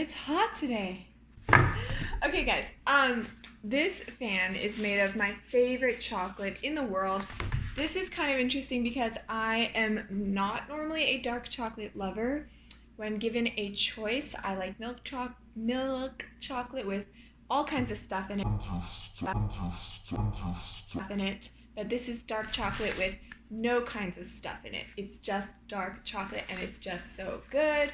It's hot today. Okay guys, this fan is made of my favorite chocolate in the world. This is kind of interesting because I am not normally a dark chocolate lover. When given a choice, I like milk chocolate with all kinds of stuff in it. But this is dark chocolate with no kinds of stuff in it. It's just dark chocolate and it's just so good.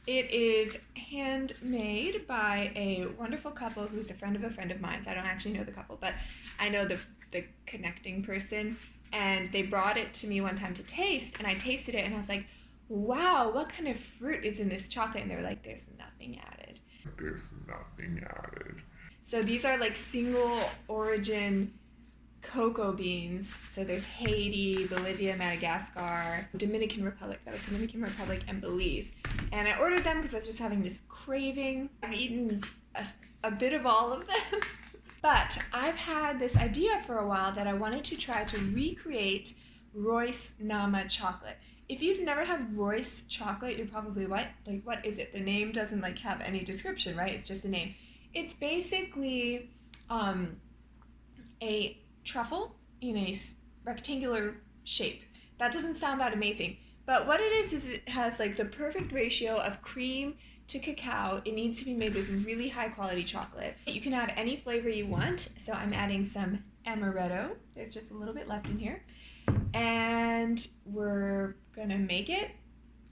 It is handmade by a wonderful couple who's a friend of mine. So I don't actually know the couple, but I know the connecting person. And they brought it to me one time to taste, and I tasted it and I was like, wow, what kind of fruit is in this chocolate? And they were like, there's nothing added. There's nothing added. So these are like single origin cocoa beans. So there's Haiti, Bolivia, Madagascar, Dominican Republic. That was Dominican Republic and Belize. And I ordered them because I was just having this craving. I've eaten a bit of all of them. But I've had this idea for a while that I wanted to try to recreate ROYCE Nama chocolate. If you've never had ROYCE chocolate, you're probably what is it? The name doesn't like have any description, right? It's just a name. It's basically a truffle in a rectangular shape. That doesn't sound that amazing. But what it is it has like the perfect ratio of cream to cacao. It needs to be made with really high quality chocolate. You can add any flavor you want. So I'm adding some amaretto. There's just a little bit left in here. And we're gonna make it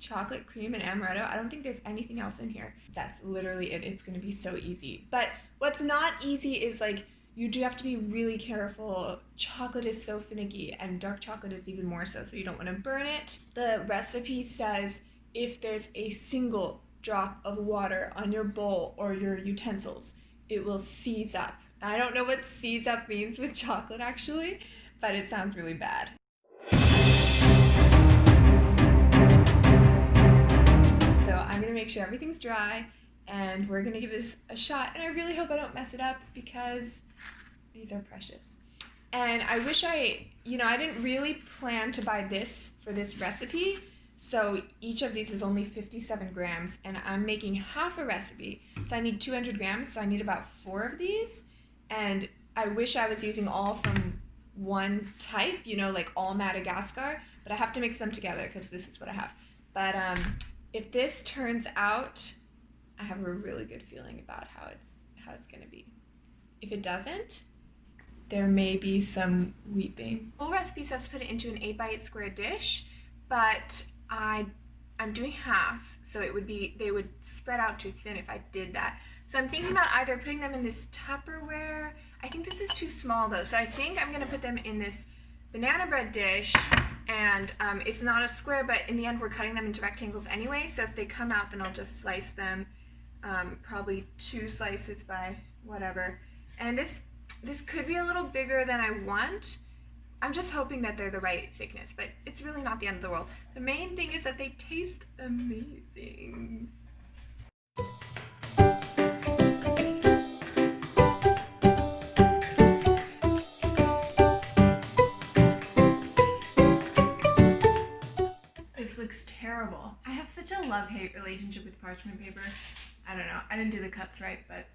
chocolate, cream, and amaretto. I don't think there's anything else in here. That's literally it. It's gonna be so easy. But what's not easy is like, you do have to be really careful. Chocolate is so finicky, and dark chocolate is even more so you don't want to burn it. The recipe says if there's a single drop of water on your bowl or your utensils, it will seize up. I don't know what seize up means with chocolate actually, but it sounds really bad. So I'm gonna make sure everything's dry and we're gonna give this a shot, and I really hope I don't mess it up because these are precious. And I wish I didn't really plan to buy this for this recipe. So each of these is only 57 grams and I'm making half a recipe. So I need 200 grams, so I need about 4 of these. And I wish I was using all from one type, like all Madagascar, but I have to mix them together because this is what I have. But if this turns out, I have a really good feeling about how it's gonna be. If it doesn't, there may be some weeping. The whole recipe says put it into an 8x8 square dish, but I'm doing half, so they would spread out too thin if I did that. So I'm thinking about either putting them in this Tupperware. I think this is too small though, so I think I'm gonna put them in this banana bread dish, and it's not a square, but in the end we're cutting them into rectangles anyway, so if they come out then I'll just slice them, probably 2 slices by whatever. And this could be a little bigger than I want. I'm just hoping that they're the right thickness, but it's really not the end of the world. The main thing is that they taste amazing. This looks terrible. I have such a love-hate relationship with parchment paper. I don't know. I didn't do the cuts right, but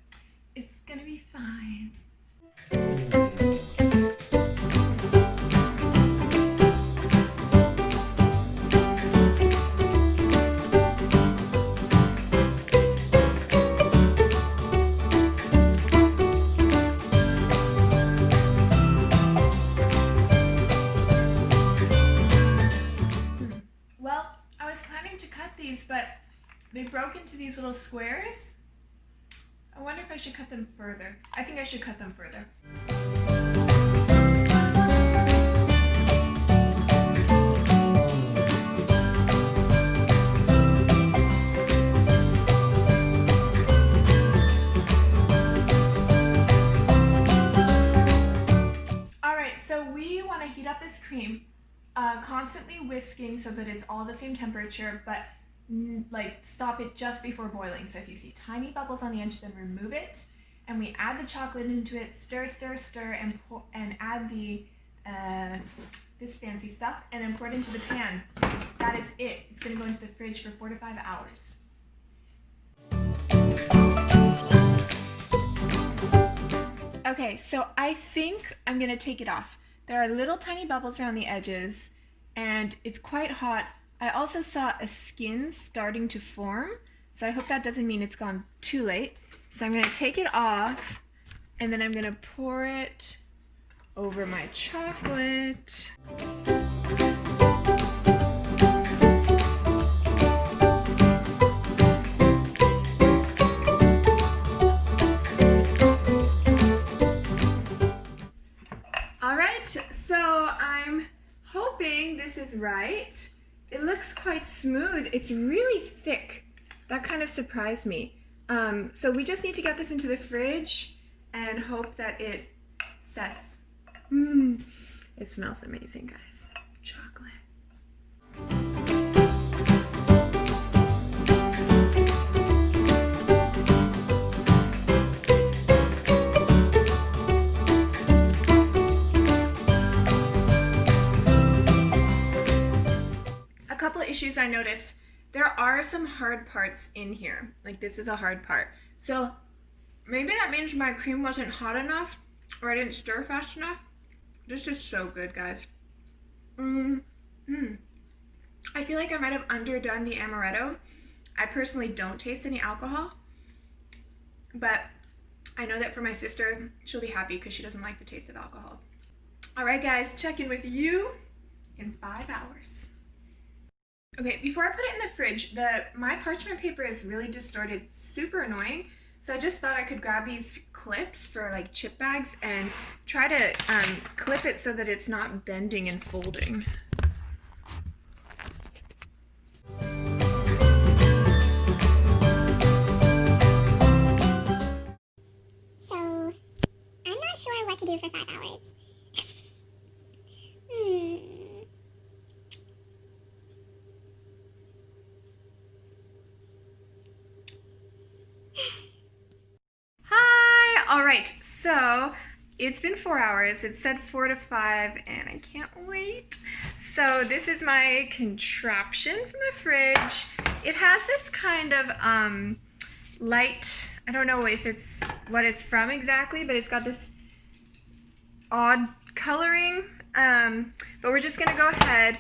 it's gonna be fine. Well, I was planning to cut these, but they broke into these little squares. I wonder if I should cut them further. I think I should cut them further. Alright, so we want to heat up this cream, constantly whisking so that it's all the same temperature, but like stop it just before boiling. So if you see tiny bubbles on the edge, then remove it. And we add the chocolate into it, stir, stir, stir, and add the this fancy stuff, and then pour it into the pan. That is it. It's gonna go into the fridge for 4 to 5 hours. Okay, so I think I'm gonna take it off. There are little tiny bubbles around the edges and it's quite hot. I also saw a skin starting to form, so I hope that doesn't mean it's gone too late. So I'm gonna take it off and then I'm gonna pour it over my chocolate. All right, so I'm hoping this is right. It looks quite smooth. It's really thick. That kind of surprised me. So we just need to get this into the fridge and hope that it sets. It smells amazing, guys. Chocolate. A couple of issues I noticed. There are some hard parts in here. Like this is a hard part. So maybe that means my cream wasn't hot enough or I didn't stir fast enough. This is so good, guys. I feel like I might have underdone the amaretto. I personally don't taste any alcohol, but I know that for my sister, she'll be happy because she doesn't like the taste of alcohol. All right, guys, check in with you in 5 hours. Okay, before I put it in the fridge, my parchment paper is really distorted, super annoying. So I just thought I could grab these clips for like chip bags and try to clip it so that it's not bending and folding. So, I'm not sure what to do for 5 hours. All right, so it's been 4 hours. It said 4 to 5 and I can't wait. So this is my contraption from the fridge. It has this kind of light, I don't know if it's what it's from exactly, but it's got this odd coloring. But we're just gonna go ahead.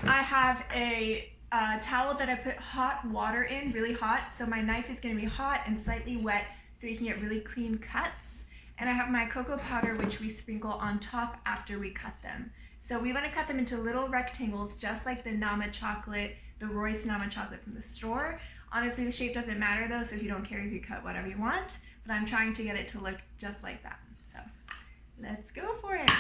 I have a towel that I put hot water in, really hot. So my knife is gonna be hot and slightly wet, so you can get really clean cuts. And I have my cocoa powder, which we sprinkle on top after we cut them. So we want to cut them into little rectangles, just like the Nama chocolate, the ROYCE Nama chocolate from the store. Honestly, the shape doesn't matter though, so if you don't care, you can cut whatever you want. But I'm trying to get it to look just like that. So let's go for it.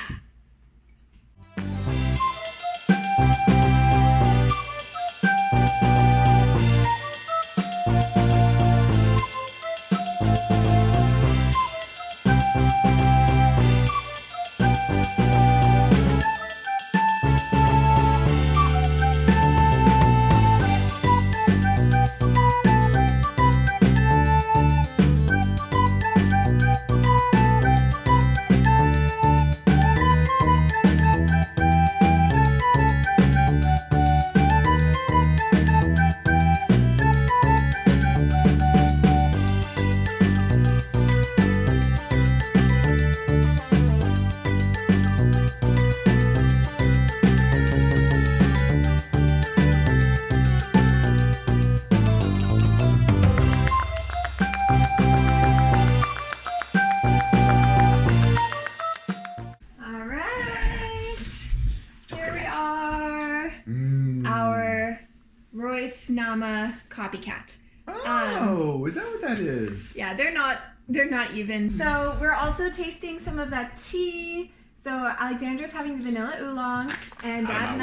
ROYCE Nama copycat. Oh, is that what that is? Yeah, they're not even. So we're also tasting some of that tea. So Alexandra's having the vanilla oolong, and Dad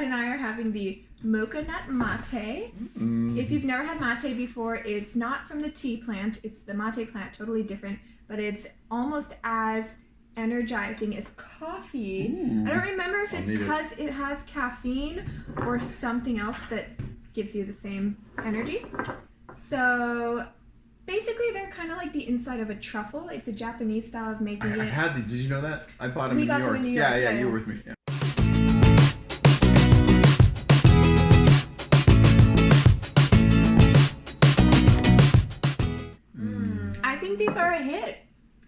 and I are having the mocha nut mate. If you've never had mate before, it's not from the tea plant. It's the mate plant, totally different, but it's almost as energizing as coffee. I don't remember if it's because it has caffeine or something else that gives you the same energy. So basically they're kind of like the inside of a truffle. It's a Japanese style of making it. I've had these. Did you know that? I bought them We in got New them York. in New York. Yeah, Yeah, you were yeah. with me. Yeah.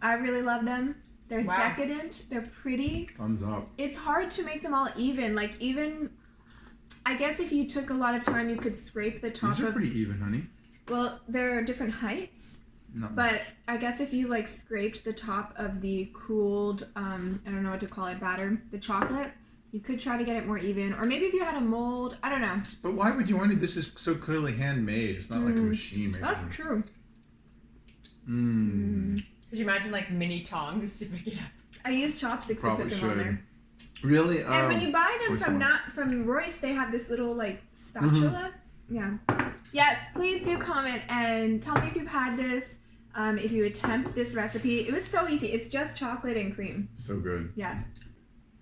I really love them. They're Wow. decadent. They're pretty. Thumbs up. It's hard to make them all even. Like even, I guess if you took a lot of time, you could scrape the top These are of. pretty even, honey. Well, they're different heights. Not But I guess if you like scraped the top of the cooled, I don't know what to call it, batter, the chocolate, you could try to get it more even. Or maybe if you had a mold, I don't know. But why would you want to? This is so clearly handmade. It's not like a machine maker. That's true. Could you imagine like mini tongs to pick it up? I use chopsticks Probably to put them on should. there. Really? And when you buy them or from someone. from Royce, they have this little like spatula. Yeah. Yes, please do comment and tell me if you've had this. If you attempt this recipe, it was so easy. It's just chocolate and cream. So good. Yeah.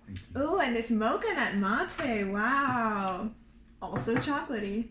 Thank you. Oh, and this mocha nut mate. Wow. Also chocolatey.